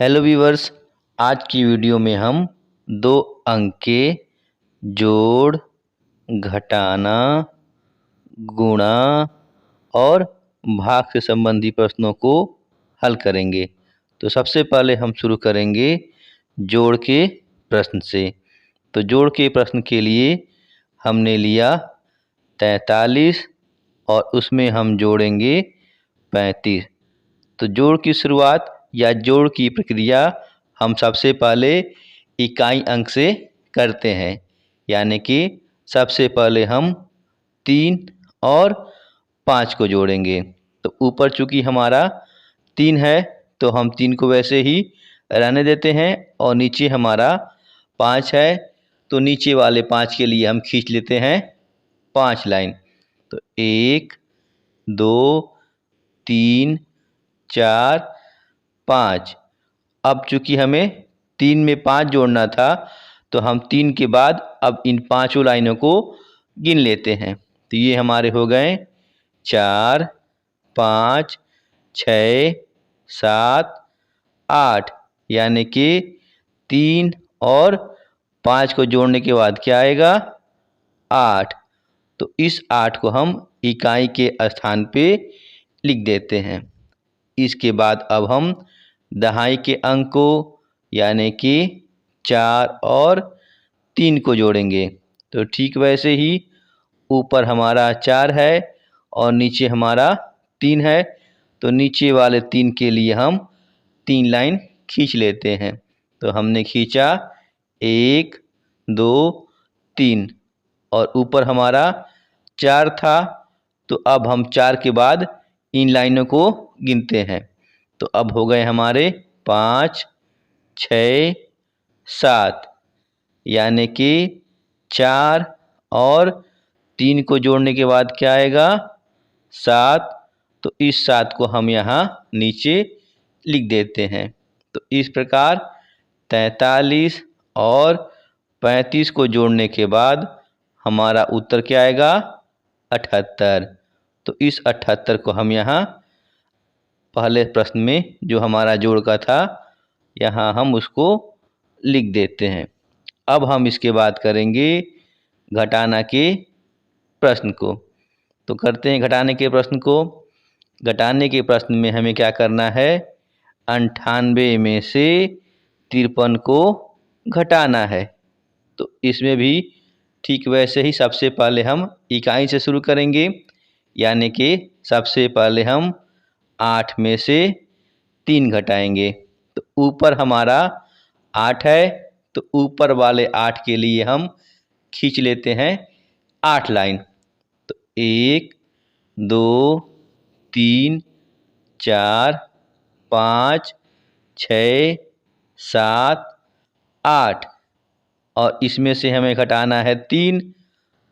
Hello viewers. आज की video में हम दो अंक के जोड़, घटाना, गुणा और भाग से संबंधी प्रश्नों को हल करेंगे। तो सबसे पहले हम शुरू करेंगे जोड़ के प्रश्न से। तो जोड़ के प्रश्न के लिए हमने लिया 43 और उसमें हम जोड़ेंगे 35। तो जोड़ की शुरुआत या जोड़ की प्रक्रिया हम सबसे पहले इकाई अंक से करते हैं, यानी कि सबसे पहले हम 3 और 5 को जोड़ेंगे। तो ऊपर चूंकि हमारा 3 है तो हम 3 को वैसे ही रहने देते हैं, और नीचे हमारा 5 है तो नीचे वाले 5 के लिए हम खींच लेते हैं 5 लाइन। तो 1 2 3 4 5। अब चूंकि हमें 3 में 5 जोड़ना था तो हम 3 के बाद अब इन पांचों लाइनों को गिन लेते हैं। तो ये हमारे हो गए 4 5 6 7 8, यानी कि 3 और 5 को जोड़ने के बाद क्या आएगा 8। तो इस 8 को हम इकाई के स्थान पे लिख देते हैं। इसके बाद अब हम दहाई के अंक को यानी कि 4 और 3 को जोड़ेंगे। तो ठीक वैसे ही ऊपर हमारा 4 है और नीचे हमारा 3 है, तो नीचे वाले 3 के लिए हम 3 लाइन खींच लेते हैं। तो हमने खींचा 1 2 3 और ऊपर हमारा 4 था, तो अब हम 4 के बाद इन लाइनों को गिनते हैं। तो अब हो गए हमारे 5 6 7, यानी कि 4 और 3 को जोड़ने के बाद क्या आएगा 7। तो इस 7 को हम यहाँ नीचे लिख देते हैं। तो इस प्रकार 43 और 35 को जोड़ने के बाद हमारा उत्तर क्या आएगा 78। तो इस 78 को हम यहाँ पहले प्रश्न में जो हमारा जोड़ का था यहाँ हम उसको लिख देते हैं। अब हम इसके बाद करेंगे घटाना के प्रश्न को। तो करते हैं घटाने के प्रश्न को। घटाने के प्रश्न में हमें क्या करना है, 98 में से 53 को घटाना है। तो इसमें भी ठीक वैसे ही सबसे पहले हम इकाई से शुरू करेंगे, यानी कि सबसे पहले हम 8 में से 3 घटाएंगे। तो ऊपर हमारा 8 है तो ऊपर वाले 8 के लिए हम खींच लेते हैं 8 लाइन। तो 1 2 3 4 5 6 7 8 और इसमें से हमें घटाना है 3।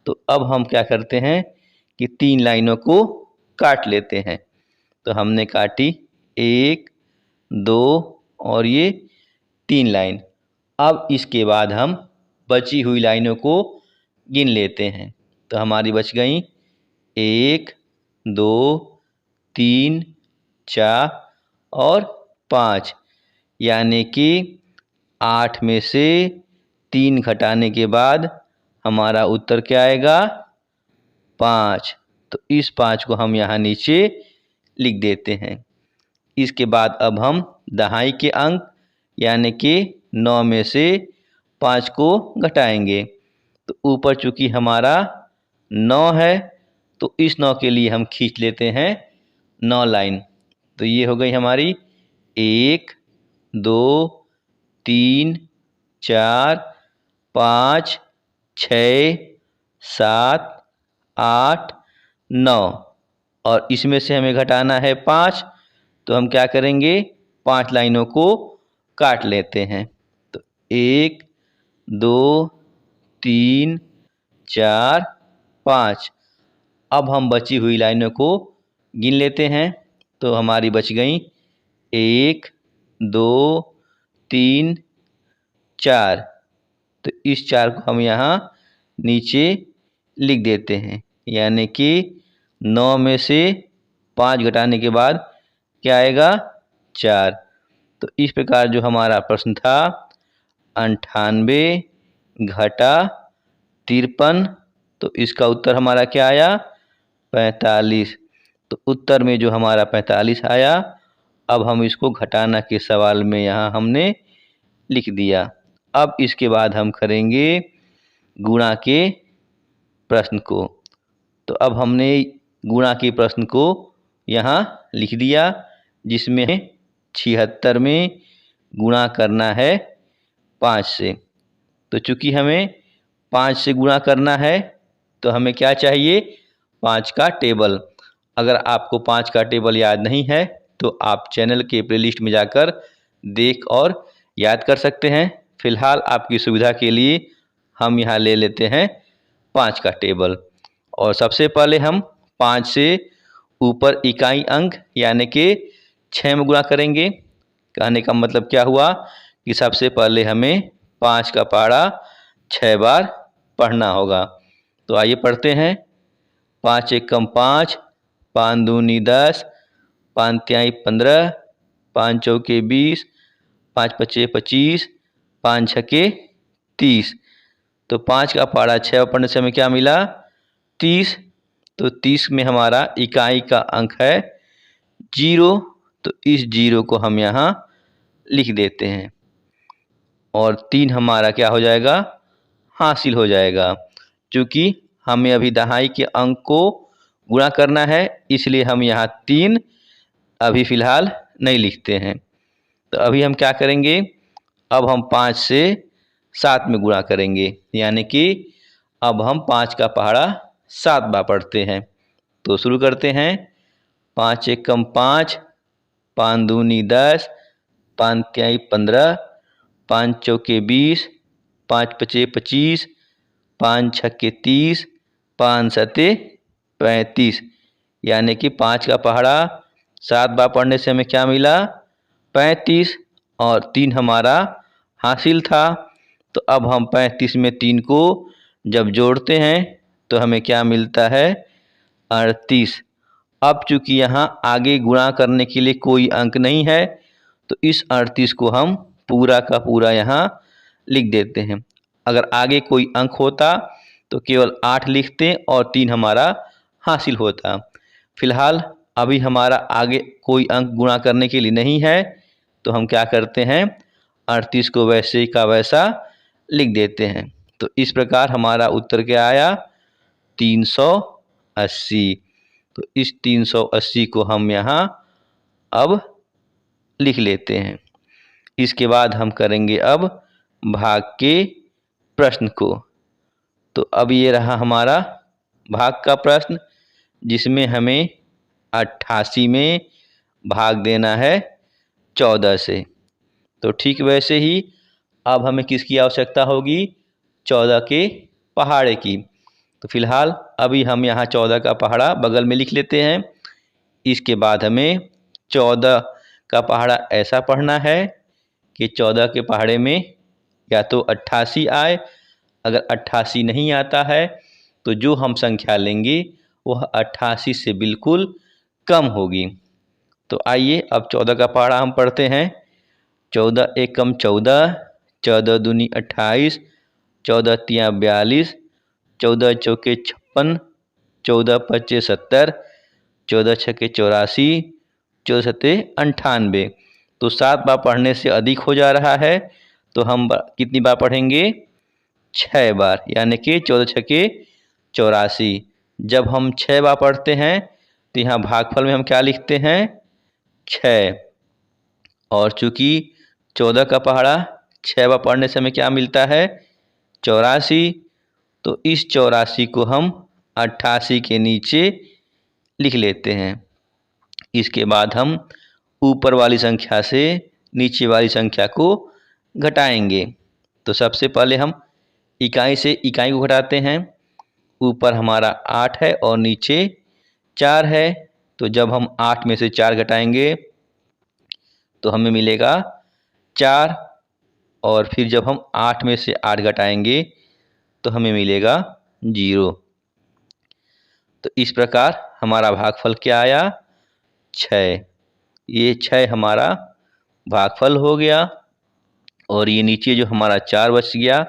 तो अब हम क्या करते हैं कि 3 लाइनों को काट लेते हैं। तो हमने काटी 1 2 और ये 3 लाइन। अब इसके बाद हम बची हुई लाइनों को गिन लेते हैं। तो हमारी बच गई 1 2 3 4 और 5, यानी कि 8 में से 3 घटाने के बाद हमारा उत्तर क्या आएगा 5। तो इस 5 को हम यहाँ नीचे लिख देते हैं। इसके बाद अब हम दहाई के अंक यानी कि 9 में से 5 को घटाएंगे। तो ऊपर चूंकि हमारा 9 है तो इस 9 के लिए हम खींच लेते हैं 9 लाइन। तो ये हो गई हमारी 1 2 3 4 5 6 7 8 9 और इसमें से हमें घटाना है 5। तो हम क्या करेंगे 5 लाइनों को काट लेते हैं। तो 1 2 3 4 5। अब हम बची हुई लाइनों को गिन लेते हैं। तो हमारी बच गई 1 2 3 4। तो इस 4 को हम यहाँ नीचे लिख देते हैं, यानी कि 9 में से 5 घटाने के बाद क्या आएगा 4। तो इस प्रकार जो हमारा प्रश्न था 98 घटा 53, तो इसका उत्तर हमारा क्या आया 45। तो उत्तर में जो हमारा 45 आया, अब हम इसको घटाना के सवाल में यहाँ हमने लिख दिया। अब इसके बाद हम करेंगे गुणा के प्रश्न को। तो अब हमने गुणा के प्रश्न को यहाँ लिख दिया, जिसमें 76 में गुणा करना है 5 से। तो चूंकि हमें 5 से गुणा करना है तो हमें क्या चाहिए 5 का टेबल। अगर आपको 5 का टेबल याद नहीं है तो आप चैनल के प्लेलिस्ट में जाकर देख और याद कर सकते हैं। फिलहाल आपकी सुविधा के लिए हम यहाँ ले लेते हैं 5 का टेबल। और सबसे पहले हम 5 से ऊपर इकाई अंक यानी कि 6 में गुणा करेंगे। कहने का मतलब क्या हुआ कि सबसे पहले हमें 5 का पहाड़ा 6 बार पढ़ना होगा। तो आइए पढ़ते हैं। 5 एकम 5, 5 दूनी 10, 5 तिहाई 15, 5 चौके 20, 5 पचे 25, 5 छके 30। तो 5 का पहाड़ा 6 बार पढ़ने से हमें क्या मिला 30। तो 30 में हमारा इकाई का अंक है 0। तो इस 0 को हम यहाँ लिख देते हैं और 3 हमारा क्या हो जाएगा हासिल हो जाएगा। क्योंकि हमें अभी दहाई के अंक को गुणा करना है, इसलिए हम यहाँ 3 अभी फ़िलहाल नहीं लिखते हैं। तो अभी हम क्या करेंगे, अब हम 5 से 7 में गुणा करेंगे, यानी कि अब हम 5 का पहाड़ा 7 बार पढ़ते हैं। तो शुरू करते हैं। 5 एकम 5, 5 दूनी 10, 5 तिहाई 15, 5 चौके 20, 5 पचे 25, 5 छक्के 30, 5 सते 35। यानी कि 5 का पहाड़ा 7 बार पढ़ने से हमें क्या मिला 35 और 3 हमारा हासिल था। तो अब हम 35 में 3 को जब जोड़ते हैं तो हमें क्या मिलता है 38। अब चूंकि यहाँ आगे गुणा करने के लिए कोई अंक नहीं है तो इस 38 को हम पूरा का पूरा यहाँ लिख देते हैं। अगर आगे कोई अंक होता तो केवल 8 लिखते और 3 हमारा हासिल होता। फिलहाल अभी हमारा आगे कोई अंक गुणा करने के लिए नहीं है तो हम क्या करते हैं 38 को वैसे का वैसा लिख देते हैं। तो इस प्रकार हमारा उत्तर क्या आया 380। तो इस 380 को हम यहाँ अब लिख लेते हैं। इसके बाद हम करेंगे अब भाग के प्रश्न को। तो अब ये रहा हमारा भाग का प्रश्न, जिसमें हमें 88 में भाग देना है 14 से। तो ठीक वैसे ही अब हमें किसकी आवश्यकता होगी 14 के पहाड़े की। तो फिलहाल अभी हम यहाँ 14 का पहाड़ा बगल में लिख लेते हैं। इसके बाद हमें 14 का पहाड़ा ऐसा पढ़ना है कि 14 के पहाड़े में या तो 88 आए। अगर 88 नहीं आता है तो जो हम संख्या लेंगे वह 88 से बिल्कुल कम होगी। तो आइए अब 14 का पहाड़ा हम पढ़ते हैं। 14 एकम 14, 14 दूनी 28, 14 तिया 42, 14 चौके 56, 14 पचे 70, 14 छके 84, 14 सते 98। तो 7 बार पढ़ने से अधिक हो जा रहा है तो हम कितनी बार पढ़ेंगे 6 बार, यानी कि 14 छके 84। जब हम 6 बार पढ़ते हैं तो यहाँ भागफल में हम क्या लिखते हैं 6। और चूंकि 14 का पहाड़ा 6 बार पढ़ने से हमें क्या मिलता है 84। तो इस 84 को हम 88 के नीचे लिख लेते हैं। इसके बाद हम ऊपर वाली संख्या से नीचे वाली संख्या को घटाएंगे। तो सबसे पहले हम इकाई से इकाई को घटाते हैं। ऊपर हमारा 8 है और नीचे 4 है। तो जब हम 8 में से 4 घटाएंगे तो हमें मिलेगा 4, और फिर जब हम 8 में से 8 घटाएंगे तो हमें मिलेगा 0। तो इस प्रकार हमारा भागफल क्या आया 6। ये 6 हमारा भागफल हो गया और ये नीचे जो हमारा 4 बच गया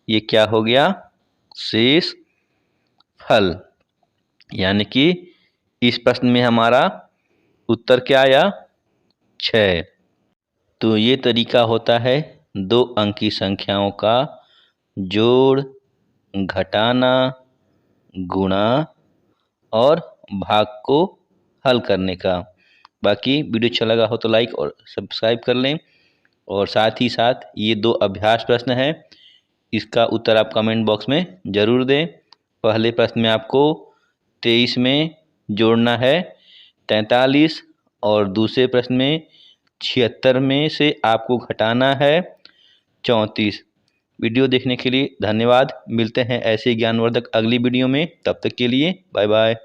ये क्या हो गया, शेष फल। यानी कि इस प्रश्न में हमारा उत्तर क्या आया, 6। तो ये तरीका होता है 2 अंक की संख्याओं का जोड़, घटाना, गुणा और भाग को हल करने का। बाकी वीडियो अच्छा लगा हो तो लाइक और सब्सक्राइब कर लें, और साथ ही साथ ये 2 अभ्यास प्रश्न हैं, इसका उत्तर आप कमेंट बॉक्स में ज़रूर दें। पहले प्रश्न में आपको 23 में जोड़ना है 43 और दूसरे प्रश्न में 76 में से आपको घटाना है 34। वीडियो देखने के लिए धन्यवाद। मिलते हैं ऐसे ज्ञानवर्धक अगली वीडियो में, तब तक के लिए बाय बाय।